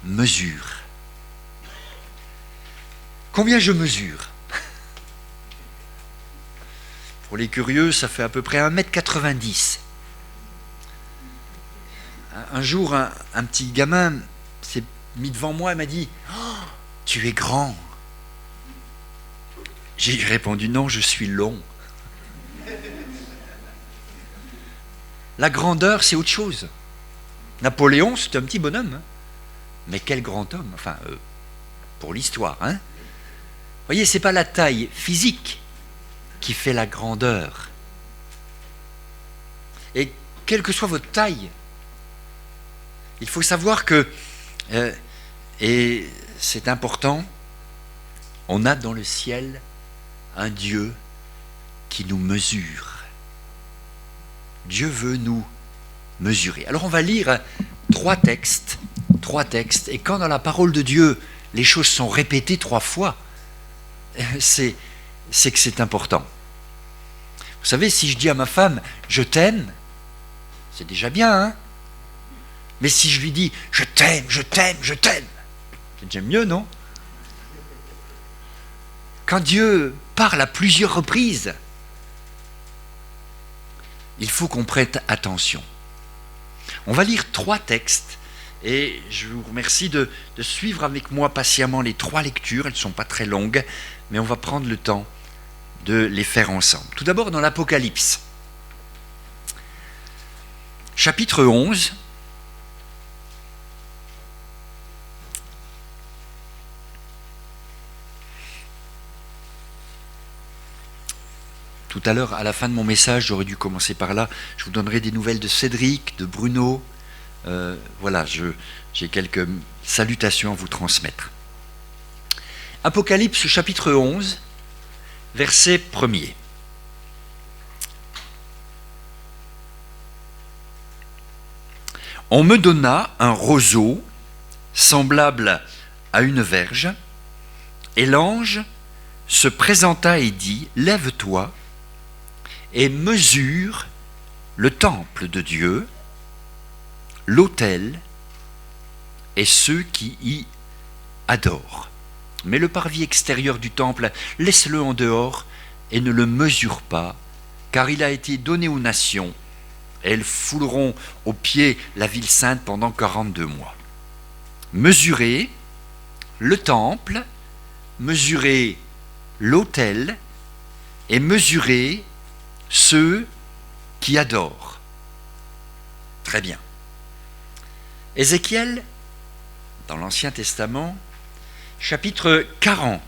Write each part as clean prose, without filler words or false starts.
mesure. Combien je mesure? Pour les curieux, ça fait à peu près 1,90 m. Un jour, un petit gamin s'est mis devant moi et m'a dit « Oh, tu es grand !» J'ai répondu « Non, je suis long. » La grandeur, c'est autre chose. Napoléon, c'est un petit bonhomme. Hein. Mais quel grand homme, enfin, pour l'histoire. Hein. Vous voyez, ce n'est pas la taille physique qui fait la grandeur. Et quelle que soit votre taille, il faut savoir que, et c'est important, on a dans le ciel un Dieu qui nous mesure. Dieu veut nous mesurer. Alors on va lire trois textes, et quand dans la parole de Dieu, les choses sont répétées 3 fois, c'est que c'est important. Vous savez, si je dis à ma femme « je t'aime », c'est déjà bien, hein? Mais si je lui dis « je t'aime », c'est déjà mieux, non? Quand Dieu parle à plusieurs reprises, il faut qu'on prête attention. On va lire 3 textes et je vous remercie de suivre avec moi patiemment les 3 lectures. Elles ne sont pas très longues, mais on va prendre le temps de les faire ensemble. Tout d'abord dans l'Apocalypse, chapitre 11, tout à l'heure, à la fin de mon message, j'aurais dû commencer par là, je vous donnerai des nouvelles de Cédric, de Bruno. Voilà, j'ai quelques salutations à vous transmettre. Apocalypse chapitre 11, verset 1er. On me donna un roseau semblable à une verge, et l'ange se présenta et dit « Lève-toi et mesure le temple de Dieu, l'autel et ceux qui y adorent. Mais le parvis extérieur du temple, laisse-le en dehors et ne le mesure pas, car il a été donné aux nations, et elles fouleront aux pieds la ville sainte pendant 42 mois. Mesurez le temple, mesurez l'autel et mesurez ceux qui adorent. » Très bien. Ézéchiel, dans l'Ancien Testament, chapitre 40.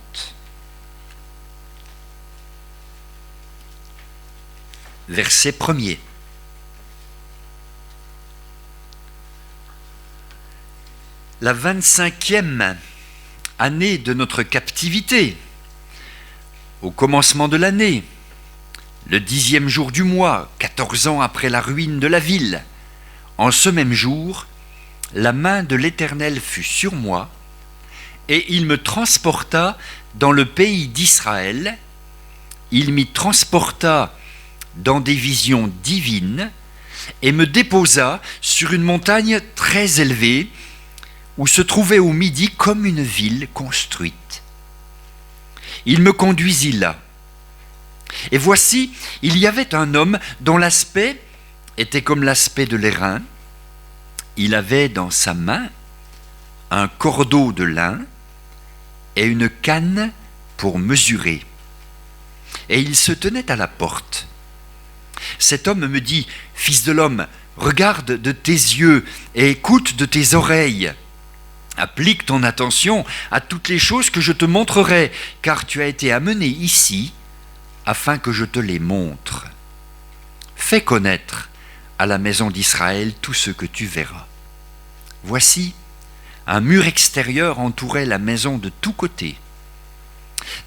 Verset 1er. La 25e année de notre captivité, au commencement de l'année, le 10e jour du mois, 14 ans après la ruine de la ville, en ce même jour, la main de l'Éternel fut sur moi, et il me transporta dans le pays d'Israël. Il m'y transporta dans des visions divines, et me déposa sur une montagne très élevée, où se trouvait au midi comme une ville construite. Il me conduisit là. Et voici, il y avait un homme dont l'aspect était comme l'aspect de l'airain. Il avait dans sa main un cordeau de lin et une canne pour mesurer. Et il se tenait à la porte. Cet homme me dit, « Fils de l'homme, regarde de tes yeux et écoute de tes oreilles. Applique ton attention à toutes les choses que je te montrerai, car tu as été amené ici afin que je te les montre. Fais connaître à la maison d'Israël tout ce que tu verras. Voici, un mur extérieur entourait la maison de tous côtés.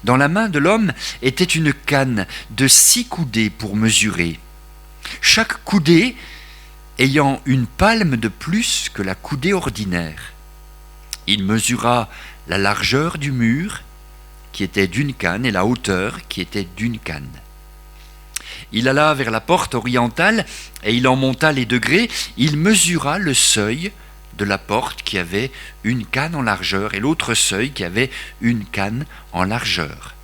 Dans la main de l'homme était une canne de 6 coudées pour mesurer, chaque coudée ayant une palme de plus que la coudée ordinaire. Il mesura la largeur du mur, qui était d'une canne, et la hauteur, qui était d'une canne. Il alla vers la porte orientale, et il en monta les degrés. Il mesura le seuil de la porte qui avait une canne en largeur et l'autre seuil qui avait une canne en largeur.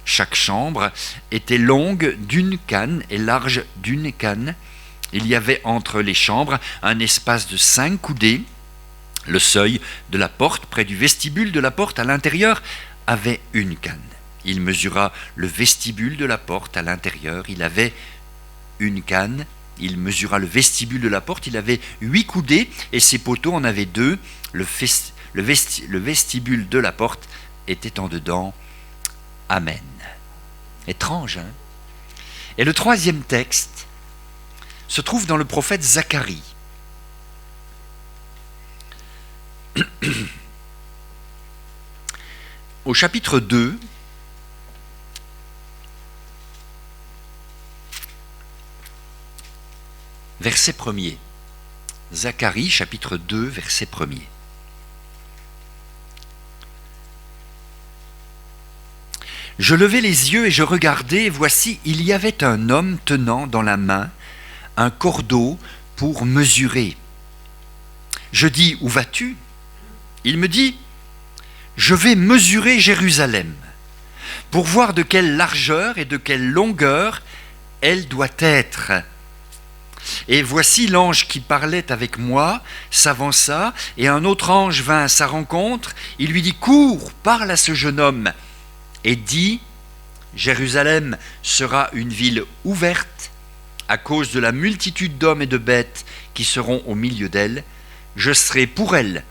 Chaque chambre était longue d'une canne et large d'une canne. Il y avait entre les chambres un espace de 5 coudées. Le seuil de la porte, près du vestibule de la porte à l'intérieur, avait une canne. Il mesura le vestibule de la porte à l'intérieur, il avait une canne. Il mesura le vestibule de la porte, il avait 8 coudées et ses poteaux en avaient 2. Le vestibule de la porte était en dedans. Amen. Étrange, hein? Et le troisième texte se trouve dans le prophète Zacharie. Au chapitre 2, verset 1er. Zacharie, chapitre 2, verset 1er. Je levai les yeux et je regardai, et voici, il y avait un homme tenant dans la main un cordeau pour mesurer. Je dis, où vas-tu? Il me dit, je vais mesurer Jérusalem, pour voir de quelle largeur et de quelle longueur elle doit être. Et voici l'ange qui parlait avec moi s'avança, et un autre ange vint à sa rencontre. Il lui dit, cours, parle à ce jeune homme, et dit, Jérusalem sera une ville ouverte à cause de la multitude d'hommes et de bêtes qui seront au milieu d'elle. Je serai pour elle,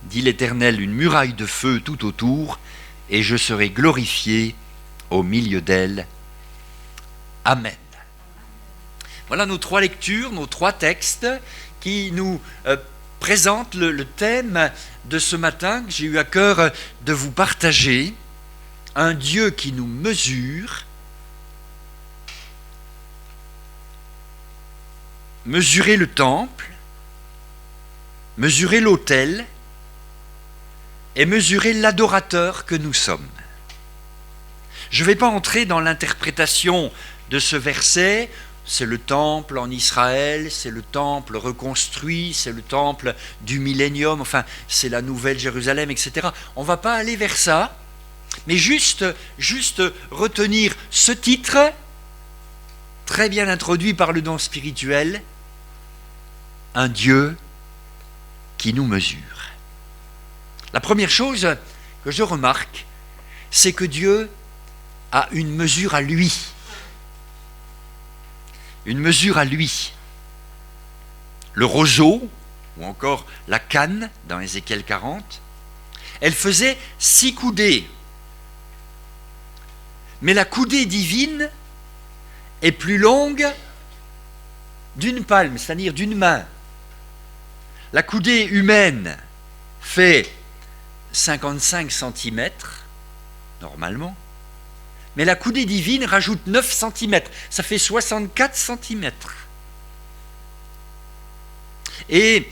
dit l'Éternel, une muraille de feu tout autour, et je serai glorifié au milieu d'elle. Amen. Voilà nos 3 lectures, nos 3 textes qui nous présentent le thème de ce matin que j'ai eu à cœur de vous partager. Un Dieu qui nous mesure, mesurer le temple, mesurer l'autel et mesurer l'adorateur que nous sommes. Je ne vais pas entrer dans l'interprétation de ce verset. C'est le temple en Israël, c'est le temple reconstruit, c'est le temple du millénium, enfin c'est la nouvelle Jérusalem, etc. On ne va pas aller vers ça, mais juste retenir ce titre, très bien introduit par le don spirituel, un Dieu qui nous mesure. La première chose que je remarque, c'est que Dieu a une mesure à lui. Une mesure à lui. Le roseau, ou encore la canne, dans Ézéchiel 40, elle faisait 6 coudées. Mais la coudée divine est plus longue d'une palme, c'est-à-dire d'une main. La coudée humaine fait 55 cm, normalement, mais la coudée divine rajoute 9 cm, ça fait 64 cm. Et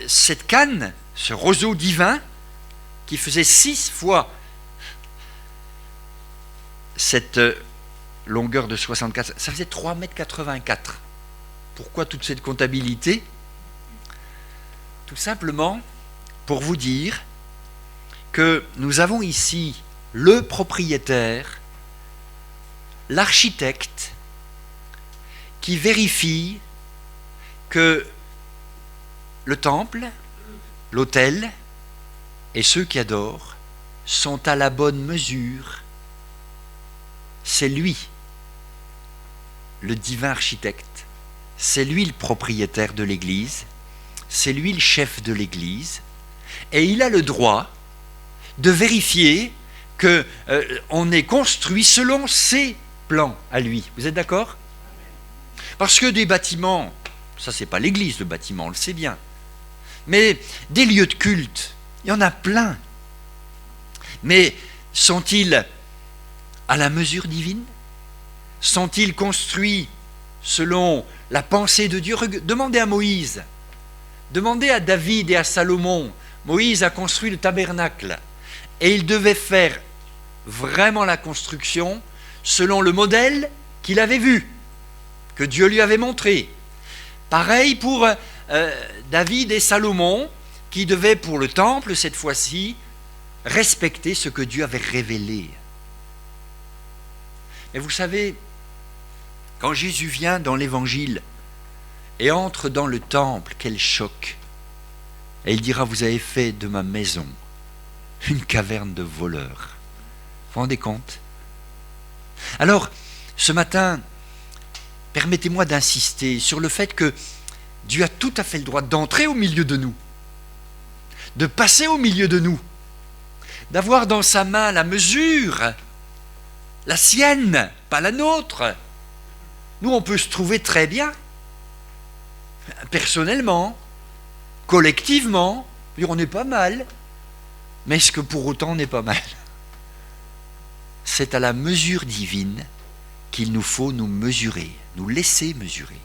cette canne, ce roseau divin, qui faisait 6 fois cette longueur de 64, ça faisait 3,84 m. Pourquoi toute cette comptabilité? Tout simplement pour vous dire que nous avons ici le propriétaire, l'architecte, qui vérifie que le temple, l'autel et ceux qui adorent sont à la bonne mesure. C'est lui, le divin architecte, c'est lui le propriétaire de l'Église, c'est lui le chef de l'Église, et il a le droit de vérifier qu'on est construit selon ses plans à lui. Vous êtes d'accord? Parce que des bâtiments, ça c'est pas l'Église le bâtiment, on le sait bien, mais des lieux de culte, il y en a plein. Mais sont-ils à la mesure divine? Sont-ils construits selon la pensée de Dieu? Demandez à Moïse, demandez à David et à Salomon. Moïse a construit le tabernacle et il devait faire vraiment la construction selon le modèle qu'il avait vu, que Dieu lui avait montré. Pareil pour David et Salomon, qui devait pour le temple, cette fois-ci, respecter ce que Dieu avait révélé. Et vous savez, quand Jésus vient dans l'Évangile et entre dans le temple, quel choc! Et il dira, vous avez fait de ma maison une caverne de voleurs. Vous vous rendez compte? Alors, ce matin, permettez-moi d'insister sur le fait que Dieu a tout à fait le droit d'entrer au milieu de nous, de passer au milieu de nous, d'avoir dans sa main la mesure, la sienne, pas la nôtre. Nous, on peut se trouver très bien, personnellement, collectivement, on n'est pas mal, mais est-ce que pour autant on n'est pas mal? C'est à la mesure divine qu'il nous faut nous mesurer, nous laisser mesurer.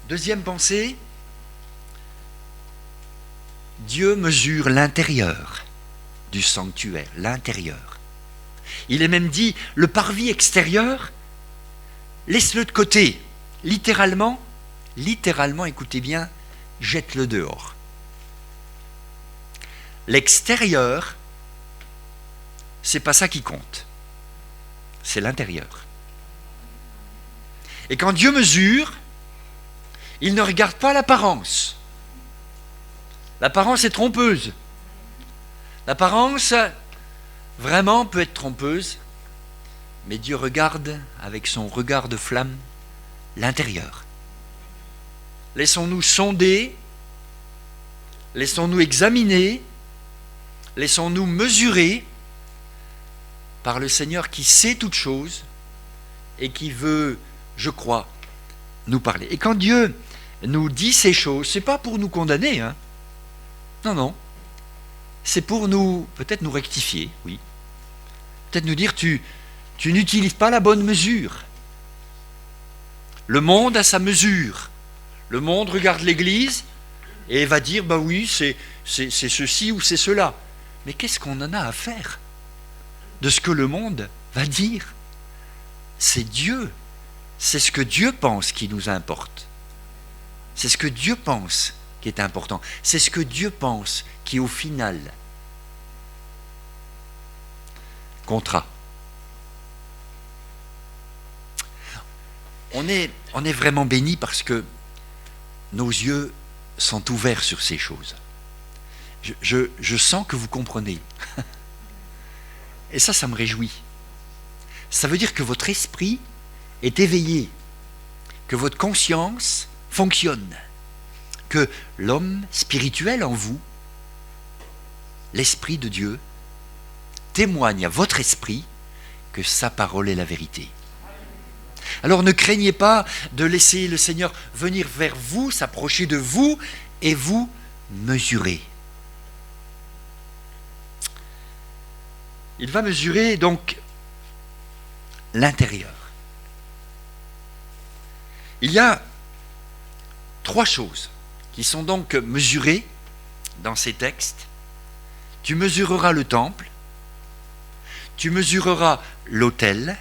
Deuxième pensée, Dieu mesure l'intérieur du sanctuaire, l'intérieur. Il est même dit, le parvis extérieur, laisse-le de côté. Littéralement, écoutez bien, jette-le dehors. L'extérieur, c'est pas ça qui compte. C'est l'intérieur. Et quand Dieu mesure, il ne regarde pas l'apparence. L'apparence est trompeuse. L'apparence, vraiment, peut être trompeuse, mais Dieu regarde avec son regard de flamme l'intérieur. Laissons-nous sonder, laissons-nous examiner, laissons-nous mesurer par le Seigneur qui sait toutes choses et qui veut, je crois, nous parler. Et quand Dieu nous dit ces choses, ce n'est pas pour nous condamner, hein. Non. C'est pour nous, peut-être nous rectifier, oui. Peut-être nous dire, tu n'utilises pas la bonne mesure. Le monde a sa mesure. Le monde regarde l'Église et va dire, bah oui, c'est ceci ou c'est cela. Mais qu'est-ce qu'on en a à faire de ce que le monde va dire? C'est Dieu. C'est ce que Dieu pense qui nous importe. C'est ce que Dieu pense qui est important. C'est ce que Dieu pense qui, au final, comptera. On est vraiment bénis parce que nos yeux sont ouverts sur ces choses. Je sens que vous comprenez. Et ça me réjouit. Ça veut dire que votre esprit est éveillé, que votre conscience fonctionne, que l'homme spirituel en vous, l'Esprit de Dieu, témoigne à votre esprit que sa parole est la vérité. Alors ne craignez pas de laisser le Seigneur venir vers vous, s'approcher de vous et vous mesurer. Il va mesurer donc l'intérieur. Il y a 3 choses qui sont donc mesurées dans ces textes. Tu mesureras le temple, tu mesureras l'autel,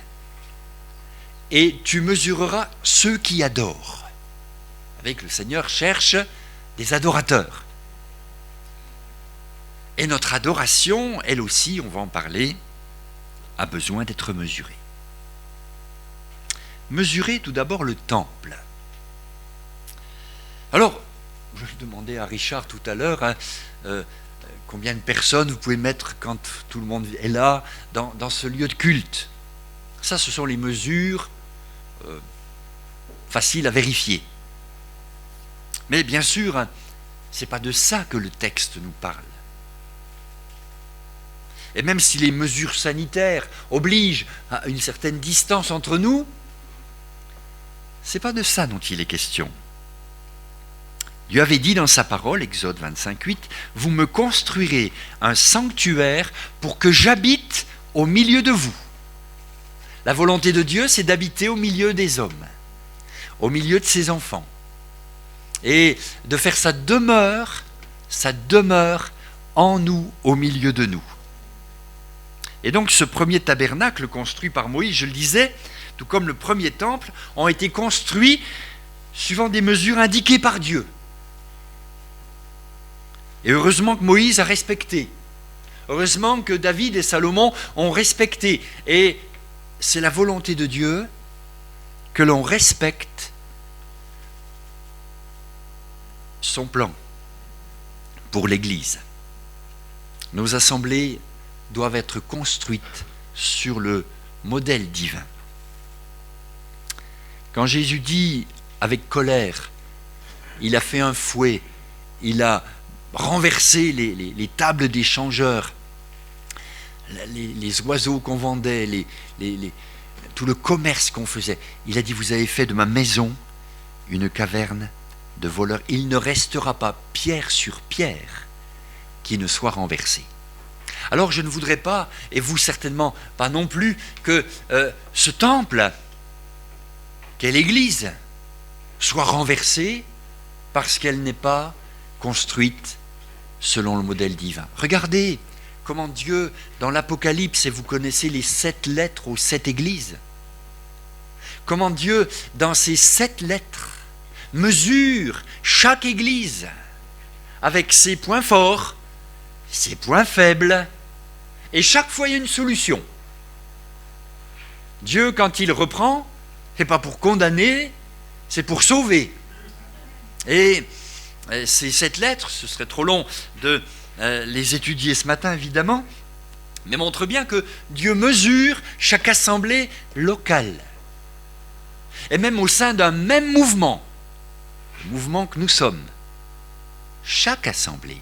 et tu mesureras ceux qui adorent. Avec le Seigneur cherche des adorateurs. Et notre adoration, elle aussi, on va en parler, a besoin d'être mesurée. Mesurer tout d'abord le temple. Alors, je demandais à Richard tout à l'heure, combien de personnes vous pouvez mettre quand tout le monde est là, dans ce lieu de culte. Ça, ce sont les mesures faciles à vérifier. Mais bien sûr, ce n'est pas de ça que le texte nous parle. Et même si les mesures sanitaires obligent à une certaine distance entre nous, ce n'est pas de ça dont il est question. Dieu avait dit dans sa parole, Exode 25:8, « Vous me construirez un sanctuaire pour que j'habite au milieu de vous. » La volonté de Dieu, c'est d'habiter au milieu des hommes, au milieu de ses enfants, et de faire sa demeure en nous, au milieu de nous. Et donc ce premier tabernacle construit par Moïse, je le disais, tout comme le premier temple, ont été construits suivant des mesures indiquées par Dieu. Et heureusement que Moïse a respecté. Heureusement que David et Salomon ont respecté. Et c'est la volonté de Dieu que l'on respecte son plan pour l'Église. Nos assemblées doivent être construites sur le modèle divin. Quand Jésus dit avec colère, il a fait un fouet, il a renversé les tables des changeurs, les oiseaux qu'on vendait, tout le commerce qu'on faisait. Il a dit, vous avez fait de ma maison une caverne de voleurs. Il ne restera pas pierre sur pierre qui ne soit renversée. Alors je ne voudrais pas, et vous certainement pas non plus, que ce temple, qu'est l'Église, soit renversé parce qu'elle n'est pas construite selon le modèle divin. Regardez comment Dieu, dans l'Apocalypse, et vous connaissez les 7 lettres aux 7 églises, comment Dieu, dans ces 7 lettres, mesure chaque église avec ses points forts, ses points faibles, et chaque fois il y a une solution. Dieu, quand il reprend, c'est pas pour condamner, c'est pour sauver. Et ces 7 lettres, ce serait trop long de les étudier ce matin, évidemment, mais montre bien que Dieu mesure chaque assemblée locale. Et même au sein d'un même mouvement, le mouvement que nous sommes, chaque assemblée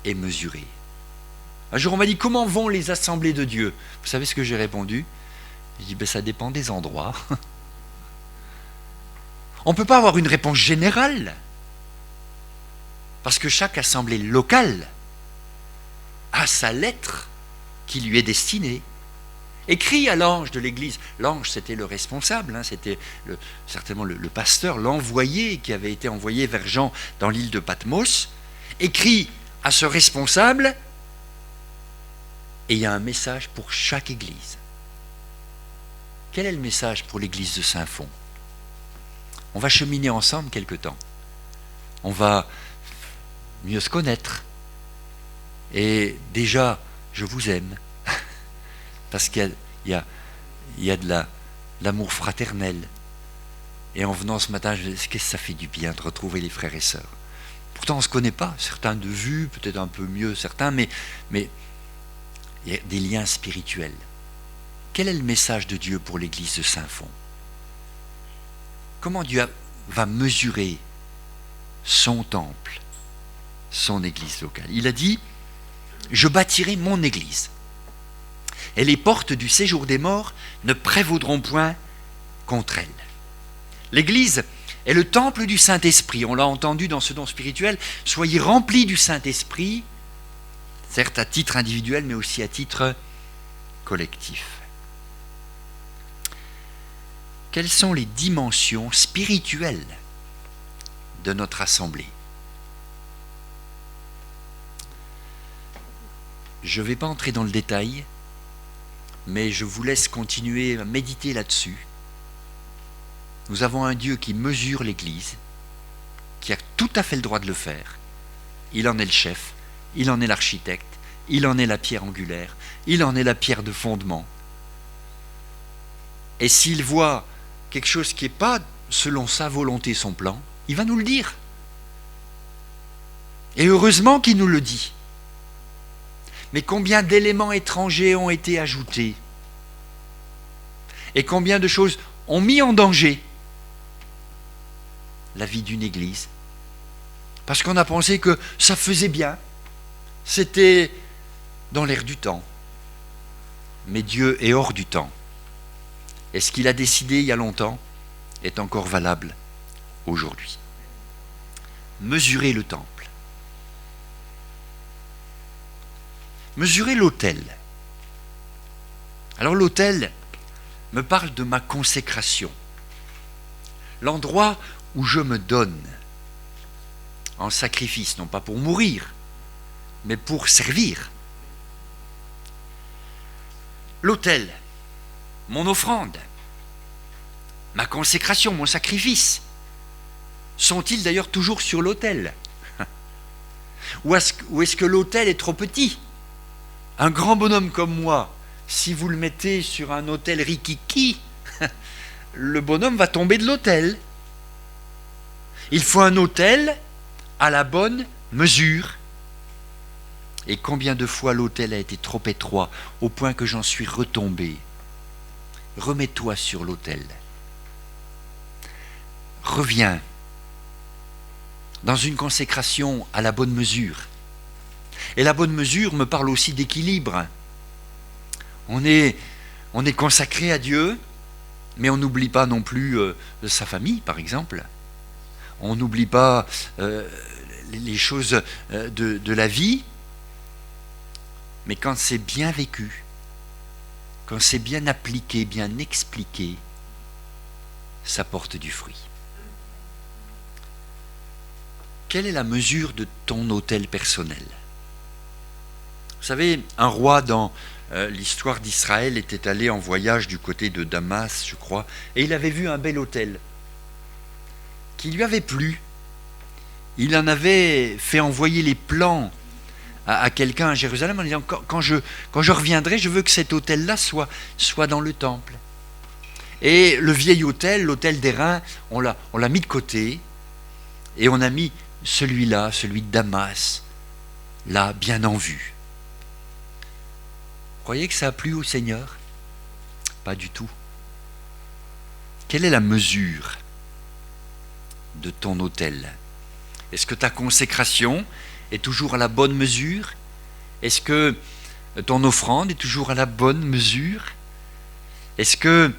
est mesurée. Un jour, on m'a dit, comment vont les assemblées de Dieu? Vous savez ce que j'ai répondu? J'ai dit, ça dépend des endroits. On ne peut pas avoir une réponse générale. Parce que chaque assemblée locale a sa lettre qui lui est destinée. Écrit à l'ange de l'église. L'ange, c'était le responsable, c'était certainement le pasteur, l'envoyé qui avait été envoyé vers Jean dans l'île de Patmos. Écrit à ce responsable, et il y a un message pour chaque église. Quel est le message pour l'église de Saint-Fond? On va cheminer ensemble quelque temps. On va mieux se connaître. Et déjà, je vous aime. Parce qu'il y a de l'amour fraternel. Et en venant ce matin, qu'est-ce que ça fait du bien de retrouver les frères et sœurs. Pourtant, on ne se connaît pas. Certains de vue, peut-être un peu mieux certains, mais il y a des liens spirituels. Quel est le message de Dieu pour l'église de Saint-Fond? Comment Dieu va mesurer son temple, son église locale? Il a dit, je bâtirai mon église, et les portes du séjour des morts ne prévaudront point contre elle. L'église est le temple du Saint-Esprit. On l'a entendu dans ce don spirituel, soyez remplis du Saint-Esprit, certes à titre individuel, mais aussi à titre collectif. Quelles sont les dimensions spirituelles de notre assemblée? Je ne vais pas entrer dans le détail, mais je vous laisse continuer à méditer là-dessus. Nous avons un Dieu qui mesure l'Église, qui a tout à fait le droit de le faire. Il en est le chef, il en est l'architecte, il en est la pierre angulaire, il en est la pierre de fondement. Et s'il voit quelque chose qui n'est pas selon sa volonté, son plan, il va nous le dire. Et heureusement qu'il nous le dit. Mais combien d'éléments étrangers ont été ajoutés? Et combien de choses ont mis en danger la vie d'une église? Parce qu'on a pensé que ça faisait bien. C'était dans l'air du temps. Mais Dieu est hors du temps. Et ce qu'il a décidé il y a longtemps est encore valable aujourd'hui. Mesurer le temple. Mesurer l'autel. Alors l'autel me parle de ma consécration. L'endroit où je me donne en sacrifice, non pas pour mourir, mais pour servir. L'autel, mon offrande, ma consécration, mon sacrifice, Sont-ils d'ailleurs toujours sur l'autel? Ou est-ce que l'autel est trop petit? Un grand bonhomme comme moi, si vous le mettez sur un autel rikiki, le bonhomme va tomber de l'autel. Il faut un autel à la bonne mesure. Et combien de fois l'autel a été trop étroit au point que j'en suis retombé. Remets-toi sur l'autel. Reviens dans une consécration à la bonne mesure. Et la bonne mesure me parle aussi d'équilibre. On est consacré à Dieu, mais on n'oublie pas non plus sa famille, par exemple. On n'oublie pas les choses de la vie. Mais quand c'est bien vécu, quand c'est bien appliqué, bien expliqué, ça porte du fruit. Quelle est la mesure de ton autel personnel? Vous savez, un roi dans l'histoire d'Israël était allé en voyage du côté de Damas, je crois, et il avait vu un bel autel qui lui avait plu. Il en avait fait envoyer les plans à quelqu'un à Jérusalem en disant quand je reviendrai, je veux que cet autel-là soit dans le temple. Et le vieil autel, l'autel d'airain, on l'a mis de côté et on a mis celui-là, celui de Damas, là, bien en vue. Vous croyez que ça a plu au Seigneur? Pas du tout. Quelle est la mesure de ton autel? Est-ce que ta consécration est toujours à la bonne mesure? Est-ce que ton offrande est toujours à la bonne mesure? Est-ce que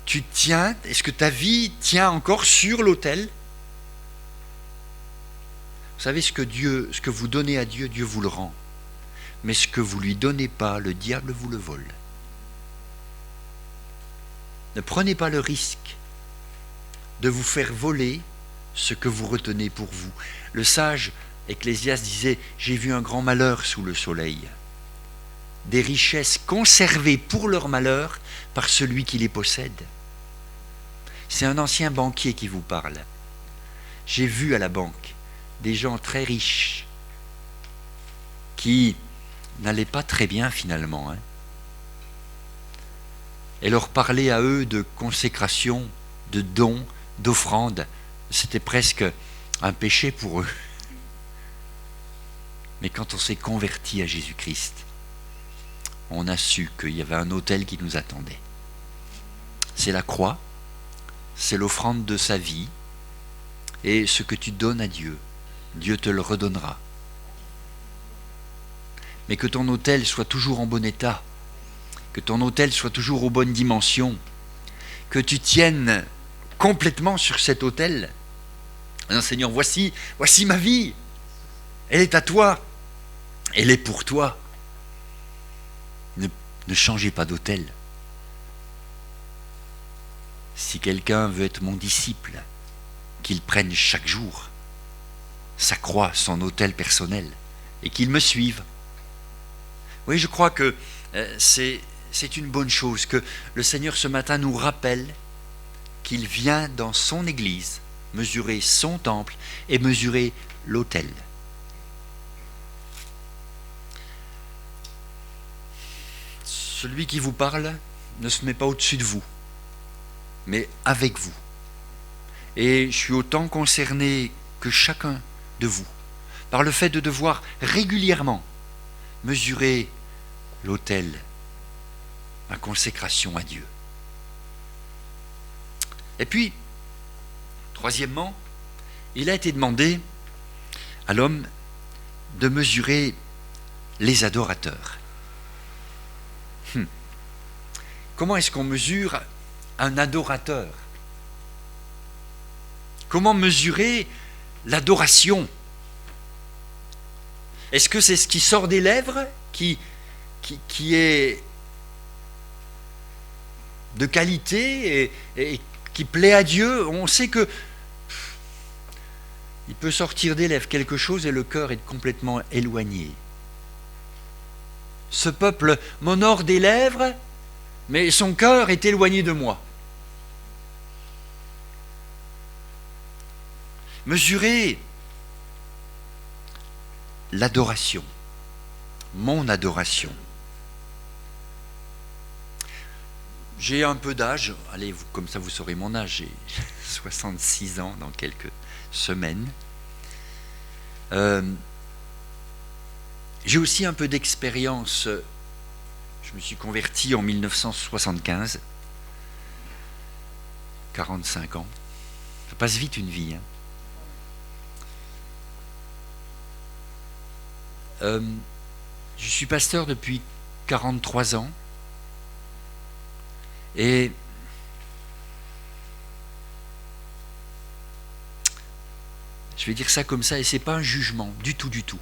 est-ce que ta vie tient encore sur l'autel? Vous savez, ce que vous donnez à Dieu, Dieu vous le rend. Mais ce que vous lui donnez pas, le diable vous le vole. Ne prenez pas le risque de vous faire voler ce que vous retenez pour vous. Le sage Ecclésiaste disait « J'ai vu un grand malheur sous le soleil, des richesses conservées pour leur malheur par celui qui les possède. » C'est un ancien banquier qui vous parle. J'ai vu à la banque des gens très riches qui n'allaient pas très bien finalement. Et leur parler à eux de consécration, de dons, d'offrandes, c'était presque un péché pour eux. Mais quand on s'est converti à Jésus-Christ, on a su qu'il y avait un autel qui nous attendait. C'est la croix, c'est l'offrande de sa vie, et ce que tu donnes à Dieu, Dieu te le redonnera. Mais que ton autel soit toujours en bon état, que ton autel soit toujours aux bonnes dimensions, que tu tiennes complètement sur cet autel. Seigneur, voici ma vie, elle est à toi, elle est pour toi. Ne changez pas d'autel. Si quelqu'un veut être mon disciple, qu'il prenne chaque jour sa croix, son autel personnel, et qu'il me suive. Oui, je crois que c'est une bonne chose que le Seigneur ce matin nous rappelle qu'il vient dans son Église mesurer son temple et mesurer l'autel. Celui qui vous parle ne se met pas au-dessus de vous, mais avec vous. Et je suis autant concerné que chacun de vous par le fait de devoir régulièrement mesurer l'autel, ma consécration à Dieu. Et puis, troisièmement, il a été demandé à l'homme de mesurer les adorateurs. Comment est-ce qu'on mesure un adorateur? Comment mesurer l'adoration? Est-ce que c'est ce qui sort des lèvres qui est de qualité et qui plaît à Dieu? On sait que il peut sortir des lèvres quelque chose et le cœur est complètement éloigné. Ce peuple m'honore des lèvres, mais son cœur est éloigné de moi. Mesurer l'adoration, mon adoration. J'ai un peu d'âge, allez, comme ça vous saurez mon âge, j'ai 66 ans dans quelques semaines. J'ai aussi un peu d'expérience. Je me suis converti en 1975, 45 ans. Ça passe vite une vie. Je suis pasteur depuis 43 ans. Et je vais dire ça comme ça, et c'est pas un jugement, du tout, du tout.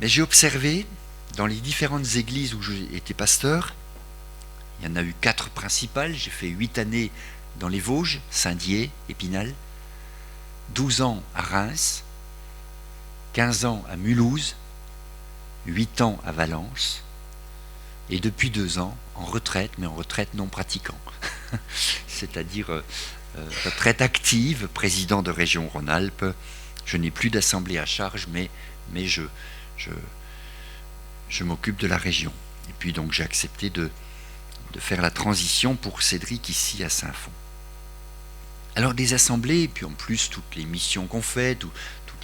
Mais j'ai observé, dans les différentes églises où j'ai été pasteur, il y en a eu 4 principales, j'ai fait 8 années dans les Vosges, Saint-Dié, Épinal, 12 ans à Reims, 15 ans à Mulhouse, 8 ans à Valence, et depuis 2 ans en retraite, mais en retraite non pratiquant, c'est-à-dire retraite active, président de région Rhône-Alpes. Je n'ai plus d'assemblée à charge, mais je m'occupe de la région. Et puis donc j'ai accepté de faire la transition pour Cédric ici à Saint-Fond. Alors des assemblées, et puis en plus toutes les missions qu'on fait, tous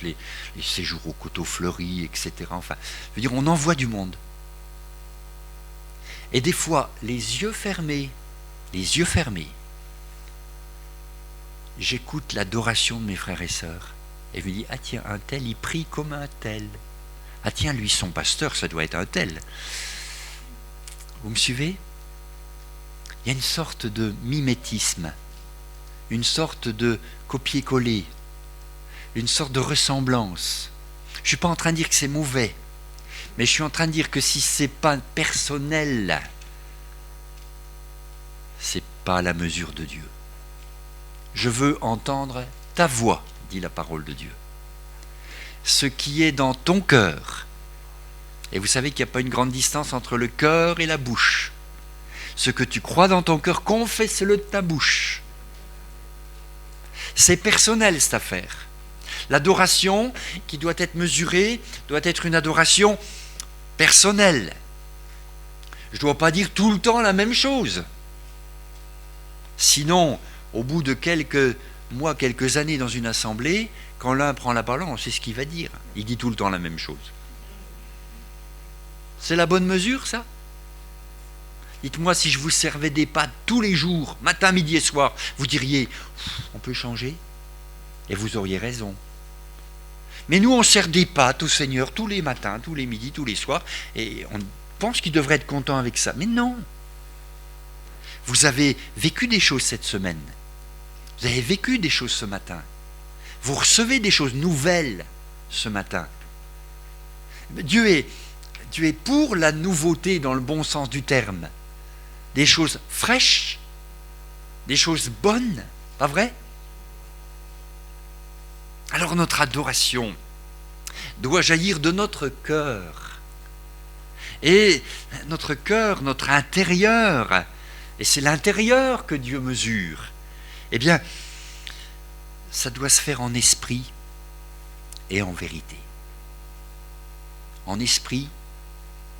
les séjours au Coteau Fleuri, etc. Enfin, je veux dire, on envoie du monde. Et des fois, les yeux fermés, j'écoute l'adoration de mes frères et sœurs. Et je me dis, ah tiens, un tel, il prie comme un tel. Ah tiens, lui, son pasteur, ça doit être un tel. Vous me suivez? Il y a une sorte de mimétisme, une sorte de copier-coller, une sorte de ressemblance. Je ne suis pas en train de dire que c'est mauvais, mais je suis en train de dire que si ce n'est pas personnel, ce n'est pas à la mesure de Dieu. Je veux entendre ta voix, dit la parole de Dieu. Ce qui est dans ton cœur. Et vous savez qu'il n'y a pas une grande distance entre le cœur et la bouche. Ce que tu crois dans ton cœur, confesse-le de ta bouche. C'est personnel cette affaire. L'adoration qui doit être mesurée doit être une adoration personnelle. Je ne dois pas dire tout le temps la même chose. Sinon, au bout de quelques mois, quelques années dans une assemblée, quand l'un prend la parole, on sait ce qu'il va dire. Il dit tout le temps la même chose. C'est la bonne mesure, ça? Dites-moi, si je vous servais des pâtes tous les jours, matin, midi et soir, vous diriez, on peut changer? Et vous auriez raison. Mais nous, on sert des pâtes au Seigneur tous les matins, tous les midis, tous les soirs, et on pense qu'il devrait être content avec ça. Mais non. Vous avez vécu des choses cette semaine. Vous avez vécu des choses ce matin. Vous recevez des choses nouvelles ce matin. Dieu est pour la nouveauté dans le bon sens du terme. Des choses fraîches, des choses bonnes, pas vrai? Alors notre adoration doit jaillir de notre cœur. Et notre cœur, notre intérieur, et c'est l'intérieur que Dieu mesure, eh bien, ça doit se faire en esprit et en vérité. En esprit,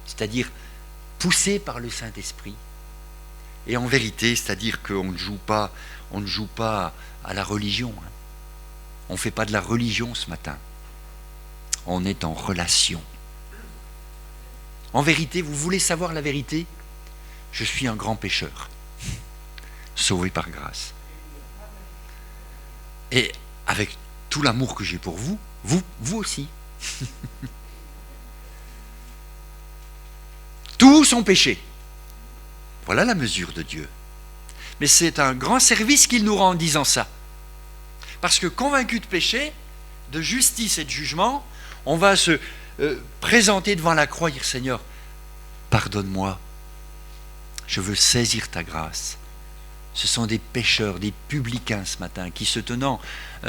c'est-à-dire poussé par le Saint-Esprit, et en vérité, c'est-à-dire qu'on ne joue pas à la religion. On ne fait pas de la religion ce matin. On est en relation. En vérité, vous voulez savoir la vérité? Je suis un grand pécheur, sauvé par grâce. Et avec tout l'amour que j'ai pour vous, vous aussi. Tous sont péchés. Voilà la mesure de Dieu. Mais c'est un grand service qu'il nous rend en disant ça. Parce que convaincu de péché, de justice et de jugement, on va se présenter devant la croix et dire, Seigneur, pardonne-moi, je veux saisir ta grâce. Ce sont des pécheurs, des publicains ce matin, qui se tenant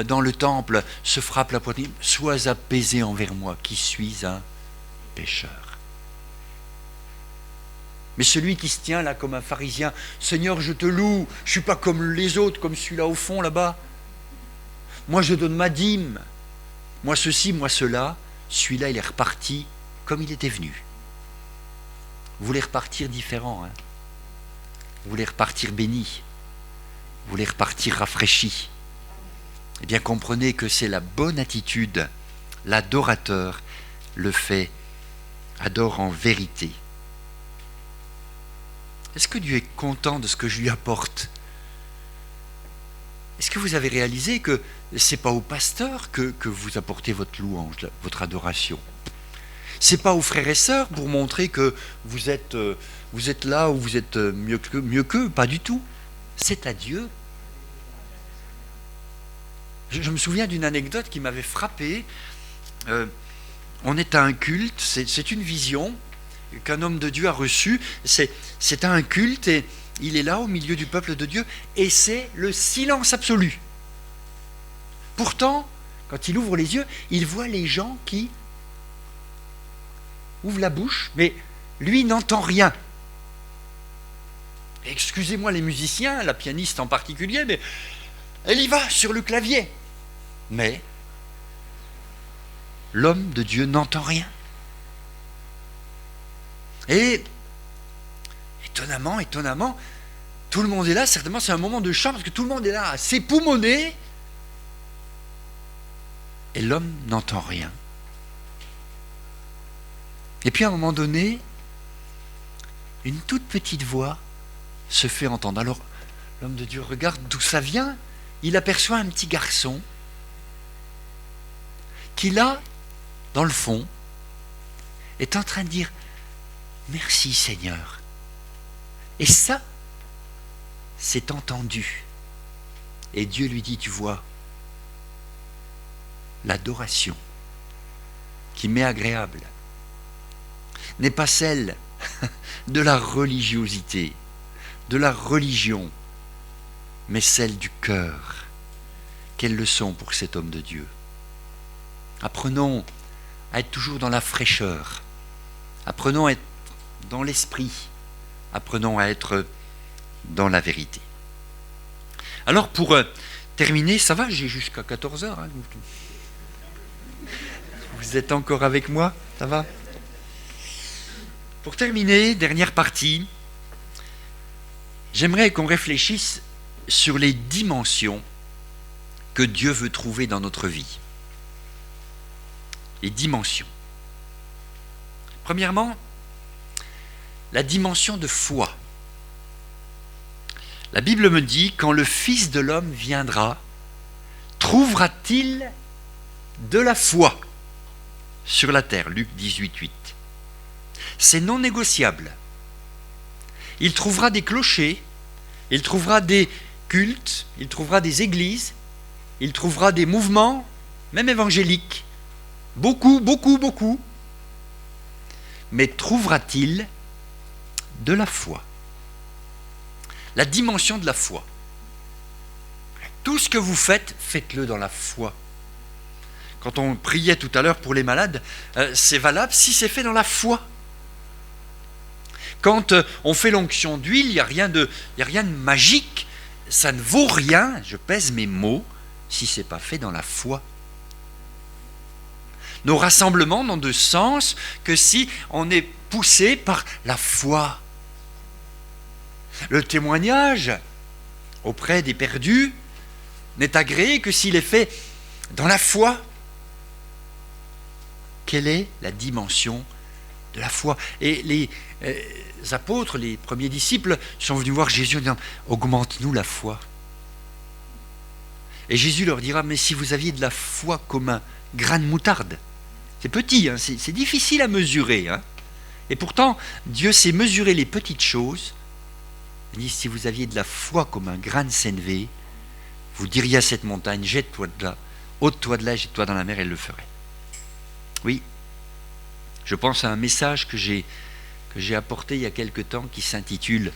dans le temple se frappent la poitrine. Sois apaisé envers moi, qui suis un pécheur. Mais celui qui se tient là comme un pharisien, Seigneur, je te loue, je ne suis pas comme les autres, comme celui-là au fond là-bas. moi je donne ma dîme, moi ceci, moi cela. Celui-là, il est reparti comme il était venu. Vous voulez repartir différent, hein? Vous voulez repartir béni, vous voulez repartir rafraîchi. Eh bien, comprenez que c'est la bonne attitude. L'adorateur le fait, adore en vérité. Est-ce que Dieu est content de ce que je lui apporte? Est-ce que vous avez réalisé que ce n'est pas au pasteur que vous apportez votre louange, votre adoration? Ce n'est pas aux frères et sœurs pour montrer que vous êtes là ou vous êtes mieux qu'eux, pas du tout. C'est à Dieu. Je me souviens d'une anecdote qui m'avait frappé. On est à un culte, c'est une vision qu'un homme de Dieu a reçue. C'est un culte et il est là au milieu du peuple de Dieu et c'est le silence absolu. Pourtant, quand il ouvre les yeux, il voit les gens qui ouvrent la bouche, mais lui n'entend rien. Excusez-moi les musiciens, la pianiste en particulier, mais elle y va sur le clavier. Mais l'homme de Dieu n'entend rien. Et étonnamment, tout le monde est là, certainement c'est un moment de chant, parce que tout le monde est là à s'époumoner, et l'homme n'entend rien. Et puis à un moment donné, une toute petite voix se fait entendre. Alors l'homme de Dieu regarde d'où ça vient, il aperçoit un petit garçon qui là, dans le fond, est en train de dire « Merci Seigneur ». Et ça, c'est entendu. Et Dieu lui dit, tu vois, l'adoration qui m'est agréable n'est pas celle de la religiosité, de la religion, mais celle du cœur. Quelle leçon pour cet homme de Dieu. Apprenons à être toujours dans la fraîcheur. Apprenons à être dans l'esprit. Apprenons à être dans la vérité. Alors pour terminer, ça va, j'ai jusqu'à 14h. Hein. Vous êtes encore avec moi? Ça va? Pour terminer, dernière partie, j'aimerais qu'on réfléchisse sur les dimensions que Dieu veut trouver dans notre vie. Les dimensions. Premièrement, la dimension de foi. La Bible me dit, quand le Fils de l'homme viendra, trouvera-t-il de la foi sur la terre? Luc 18:8. C'est non négociable. Il trouvera des clochers, il trouvera des cultes, il trouvera des églises, il trouvera des mouvements, même évangéliques. Beaucoup. Mais trouvera-t-il de la foi? La dimension de la foi. Tout ce que vous faites, faites-le dans la foi. Quand on priait tout à l'heure pour les malades, c'est valable si c'est fait dans la foi. Quand on fait l'onction d'huile, il n'y a rien de magique. Ça ne vaut rien, je pèse mes mots, si ce n'est pas fait dans la foi. Nos rassemblements n'ont de sens que si on est poussé par la foi. Le témoignage auprès des perdus n'est agréé que s'il est fait dans la foi. Quelle est la dimension de la foi? Et les apôtres, les premiers disciples, sont venus voir Jésus en disant « Augmente-nous la foi ». Et Jésus leur dira « Mais si vous aviez de la foi comme un grain de moutarde », c'est petit, hein, c'est difficile à mesurer. Hein. Et pourtant, Dieu sait mesurer les petites choses. Il dit, si vous aviez de la foi comme un grain de sénévé, vous diriez à cette montagne, jette-toi de là, ôte-toi de là, jette-toi dans la mer, elle le ferait. Oui, je pense à un message que j'ai apporté il y a quelque temps qui s'intitule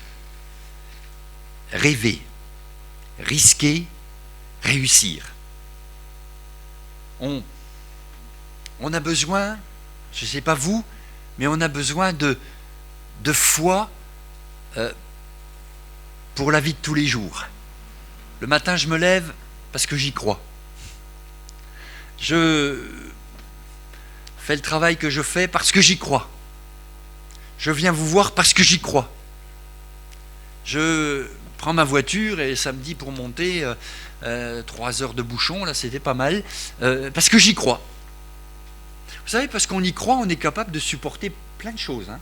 « Rêver, risquer, réussir ». On a besoin, je ne sais pas vous, mais on a besoin de foi pour la vie de tous les jours. Le matin, je me lève parce que j'y crois. Je fais le travail que je fais parce que j'y crois. Je viens vous voir parce que j'y crois. Je prends ma voiture et samedi pour monter 3 heures de bouchon, là c'était pas mal, parce que j'y crois. Vous savez, parce qu'on y croit, on est capable de supporter plein de choses. Hein.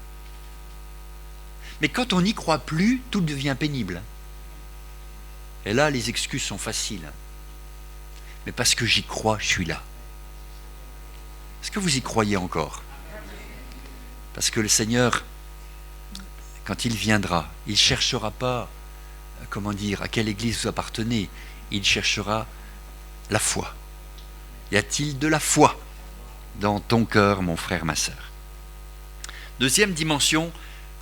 Mais quand on n'y croit plus, tout devient pénible. Et là, les excuses sont faciles. Mais parce que j'y crois, je suis là. Est-ce que vous y croyez encore? Parce que le Seigneur, quand il viendra, il ne cherchera pas, à quelle église vous appartenez. Il cherchera la foi. Y a-t-il de la foi dans ton cœur, mon frère, ma sœur? Deuxième dimension,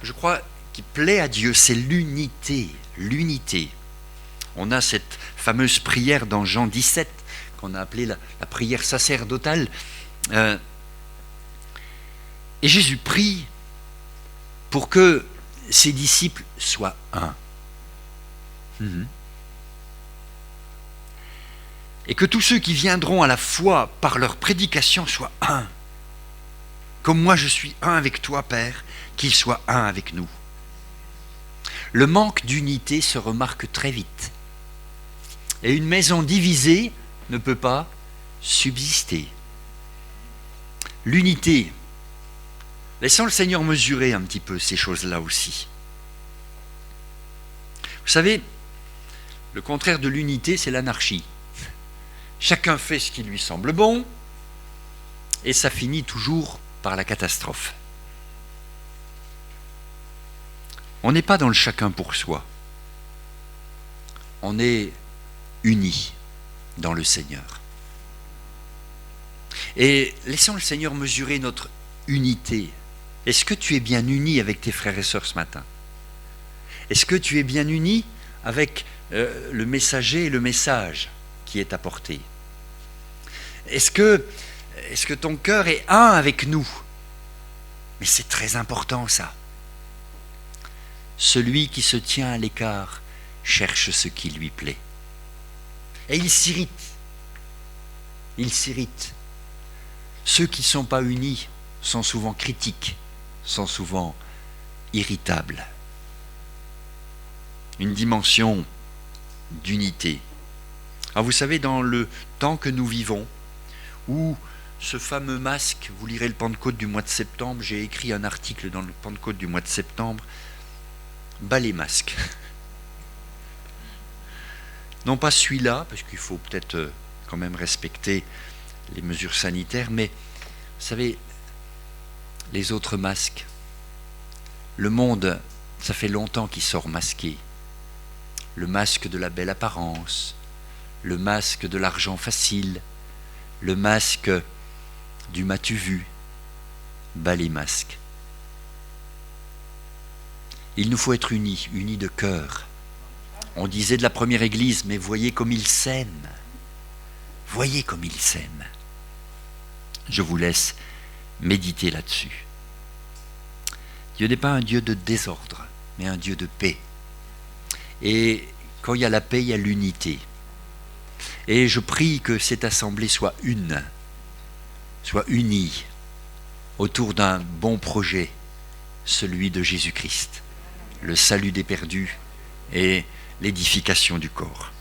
je crois, qui plaît à Dieu, c'est l'unité. L'unité. On a cette fameuse prière dans Jean 17, qu'on a appelée la prière sacerdotale. Et Jésus prie pour que ses disciples soient un. Et que tous ceux qui viendront à la foi par leur prédication soient un. Comme moi je suis un avec toi, Père, qu'ils soient un avec nous. Le manque d'unité se remarque très vite. Et une maison divisée ne peut pas subsister. L'unité. Laissons le Seigneur mesurer un petit peu ces choses-là aussi. Vous savez, le contraire de l'unité, c'est l'anarchie. Chacun fait ce qui lui semble bon, et ça finit toujours par la catastrophe. On n'est pas dans le chacun pour soi. On est unis dans le Seigneur. Et laissons le Seigneur mesurer notre unité. Est-ce que tu es bien uni avec tes frères et sœurs ce matin? Est-ce que tu es bien uni avec le messager et le message qui est apporté? Est-ce que ton cœur est un avec nous? Mais c'est très important ça. Celui qui se tient à l'écart cherche ce qui lui plaît. Et il s'irrite. Il s'irrite. Ceux qui ne sont pas unis sont souvent critiques, sont souvent irritables. Une dimension d'unité. Alors vous savez, dans le temps que nous vivons, où ce fameux masque, vous lirez le Pentecôte du mois de septembre, j'ai écrit un article dans le Pentecôte du mois de septembre, bas les masques. Non pas celui-là, parce qu'il faut peut-être quand même respecter les mesures sanitaires, mais vous savez, les autres masques, le monde, ça fait longtemps qu'il sort masqué. Le masque de la belle apparence, le masque de l'argent facile, le masque du m'as-tu vu, bas les masques. Il nous faut être unis, unis de cœur. On disait de la première église, mais voyez comme ils s'aiment. Voyez comme ils s'aiment. Je vous laisse méditer là-dessus. Dieu n'est pas un Dieu de désordre, mais un Dieu de paix. Et quand il y a la paix, il y a l'unité. Et je prie que cette assemblée soit une, soit unie autour d'un bon projet, celui de Jésus-Christ, le salut des perdus et l'édification du corps.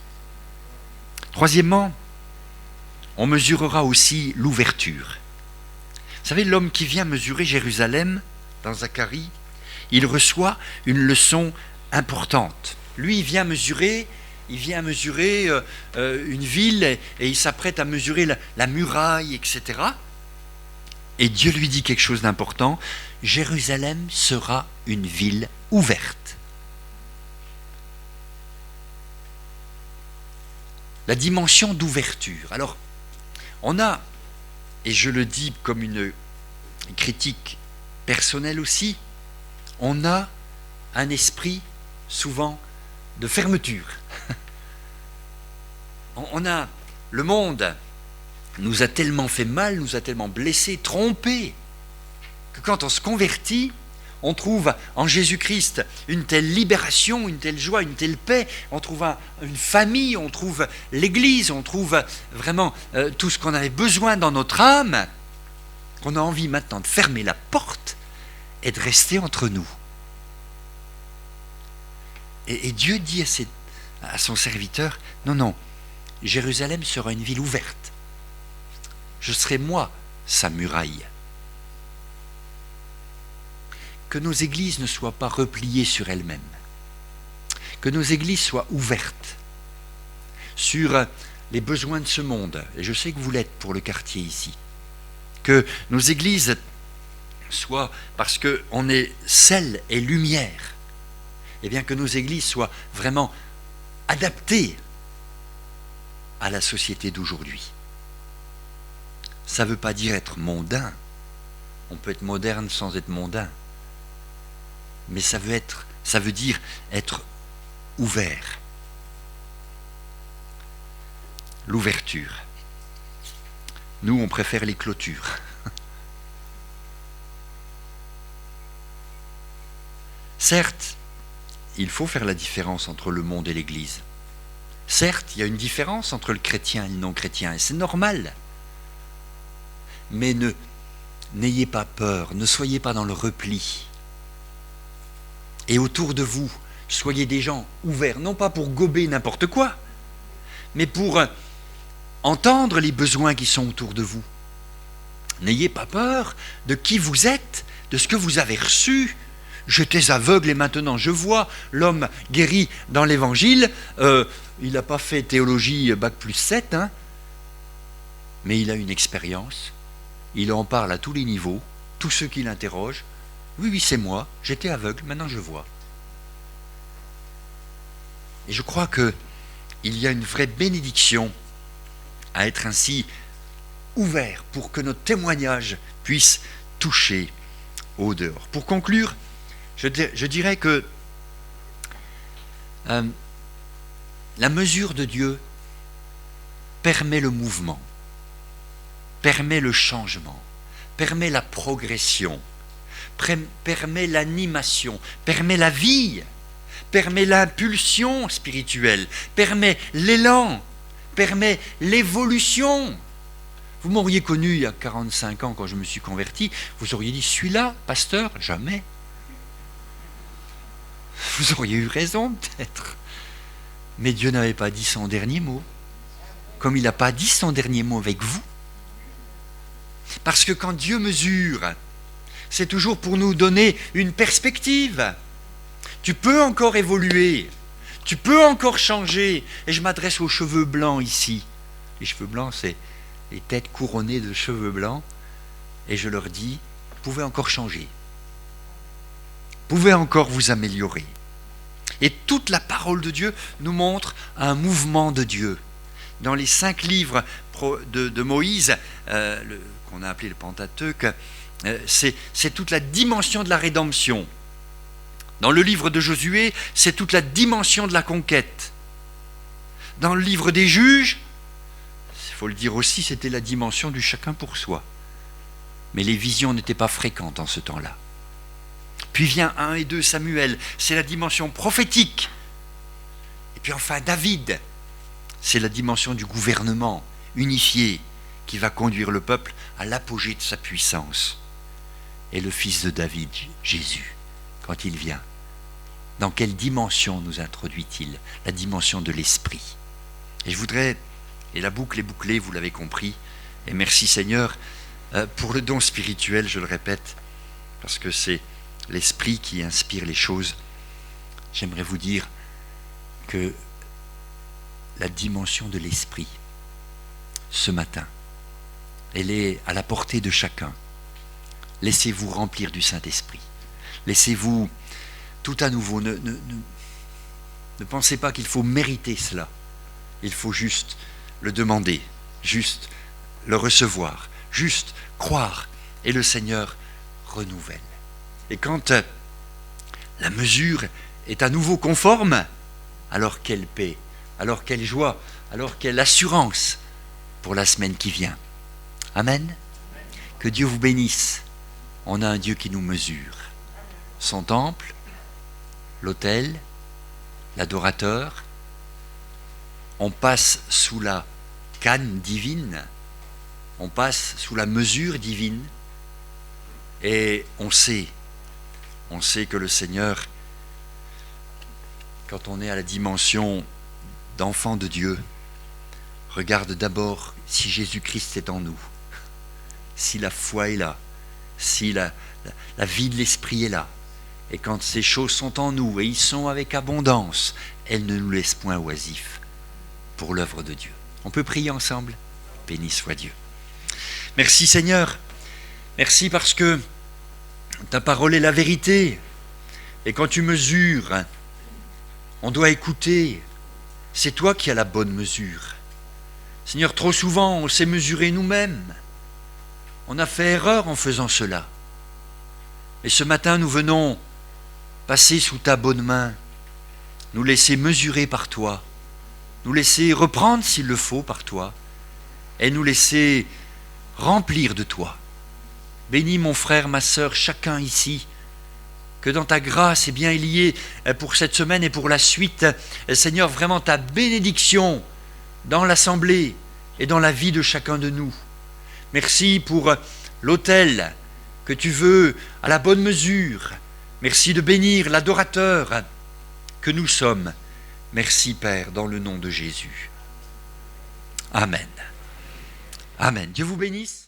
Troisièmement, on mesurera aussi l'ouverture. Vous savez, l'homme qui vient mesurer Jérusalem, dans Zacharie, il reçoit une leçon importante. Lui, il vient mesurer une ville et il s'apprête à mesurer la muraille, etc. Et Dieu lui dit quelque chose d'important. Jérusalem sera une ville ouverte. La dimension d'ouverture. Alors, on a, et je le dis comme une critique personnelle aussi, on a un esprit souvent de fermeture. Le monde nous a tellement fait mal, nous a tellement blessés, trompés, que quand on se convertit, on trouve en Jésus-Christ une telle libération, une telle joie, une telle paix, on trouve une famille, on trouve l'Église, on trouve vraiment tout ce qu'on avait besoin dans notre âme, qu'on a envie maintenant de fermer la porte et de rester entre nous. Et Dieu dit à son serviteur, non, Jérusalem sera une ville ouverte. Je serai moi sa muraille. Que nos églises ne soient pas repliées sur elles-mêmes. Que nos églises soient ouvertes sur les besoins de ce monde. Et je sais que vous l'êtes pour le quartier ici. Que nos églises soient, parce qu'on est sel et lumière, et bien que nos églises soient vraiment adaptées à la société d'aujourd'hui. Ça ne veut pas dire être mondain. On peut être moderne sans être mondain. Mais ça veut dire être ouvert. L'ouverture. Nous, on préfère les clôtures. Certes, il faut faire la différence entre le monde et l'Église. Certes, il y a une différence entre le chrétien et le non-chrétien, et c'est normal. Mais n'ayez pas peur, ne soyez pas dans le repli. Et autour de vous, soyez des gens ouverts, non pas pour gober n'importe quoi, mais pour entendre les besoins qui sont autour de vous. N'ayez pas peur de qui vous êtes, de ce que vous avez reçu. J'étais aveugle et maintenant je vois. L'homme guéri dans l'Évangile, il n'a pas fait théologie bac+7, hein, mais il a une expérience. Il en parle à tous les niveaux, tous ceux qui l'interrogent. Oui, c'est moi, j'étais aveugle, maintenant je vois. Et je crois qu'il y a une vraie bénédiction à être ainsi ouvert pour que notre témoignage puisse toucher au dehors. Pour conclure, je dirais que la mesure de Dieu permet le mouvement, permet le changement, permet la progression, permet l'animation, permet la vie, permet l'impulsion spirituelle, permet l'élan, permet l'évolution. Vous m'auriez connu il y a 45 ans quand je me suis converti, vous auriez dit, celui-là, pasteur, jamais. Vous auriez eu raison peut-être. Mais Dieu n'avait pas dit son dernier mot, comme il n'a pas dit son dernier mot avec vous. Parce que quand Dieu mesure, c'est toujours pour nous donner une perspective. Tu peux encore évoluer, tu peux encore changer. Et je m'adresse aux cheveux blancs ici. Les cheveux blancs, c'est les têtes couronnées de cheveux blancs. Et je leur dis, vous pouvez encore changer. Vous pouvez encore vous améliorer. Et toute la parole de Dieu nous montre un mouvement de Dieu. Dans les 5 livres de Moïse, qu'on a appelé le Pentateuque, c'est toute la dimension de la rédemption. Dans le livre de Josué, c'est toute la dimension de la conquête. Dans le livre des Juges, il faut le dire aussi, c'était la dimension du chacun pour soi. Mais les visions n'étaient pas fréquentes en ce temps-là. Puis vient 1 et 2 Samuel, c'est la dimension prophétique. Et puis enfin David, c'est la dimension du gouvernement unifié qui va conduire le peuple à l'apogée de sa puissance. Et le fils de David, Jésus, quand il vient, dans quelle dimension nous introduit-il? La dimension de l'esprit. Et je voudrais, et la boucle est bouclée, vous l'avez compris, et merci Seigneur pour le don spirituel, je le répète, parce que c'est l'esprit qui inspire les choses. J'aimerais vous dire que la dimension de l'esprit, ce matin, elle est à la portée de chacun. Laissez-vous remplir du Saint-Esprit. Laissez-vous tout à nouveau. Ne pensez pas qu'il faut mériter cela. Il faut juste le demander, juste le recevoir, juste croire. Et le Seigneur renouvelle. Et quand la mesure est à nouveau conforme, alors quelle paix, alors quelle joie, alors quelle assurance pour la semaine qui vient. Amen. Que Dieu vous bénisse. On a un Dieu qui nous mesure. son temple, l'autel, l'adorateur. On passe sous la canne divine, on passe sous la mesure divine, et on sait que le Seigneur, quand on est à la dimension d'enfant de Dieu, regarde d'abord si Jésus-Christ est en nous, si la foi est là, si la vie de l'Esprit est là. Et quand ces choses sont en nous, et ils sont avec abondance, elles ne nous laissent point oisifs pour l'œuvre de Dieu. On peut prier ensemble? Béni soit Dieu. Merci Seigneur, merci parce que ta parole est la vérité. Et quand tu mesures, on doit écouter. C'est toi qui as la bonne mesure. Seigneur, trop souvent, on s'est mesuré nous-mêmes. On a fait erreur en faisant cela. Et ce matin, nous venons passer sous ta bonne main, nous laisser mesurer par toi, nous laisser reprendre s'il le faut par toi, et nous laisser remplir de toi. Bénis mon frère, ma sœur, chacun ici, que dans ta grâce, il y ait pour cette semaine et pour la suite, Seigneur, vraiment ta bénédiction dans l'assemblée et dans la vie de chacun de nous. Merci pour l'autel que tu veux à la bonne mesure. Merci de bénir l'adorateur que nous sommes. Merci Père, dans le nom de Jésus. Amen. Amen. Dieu vous bénisse.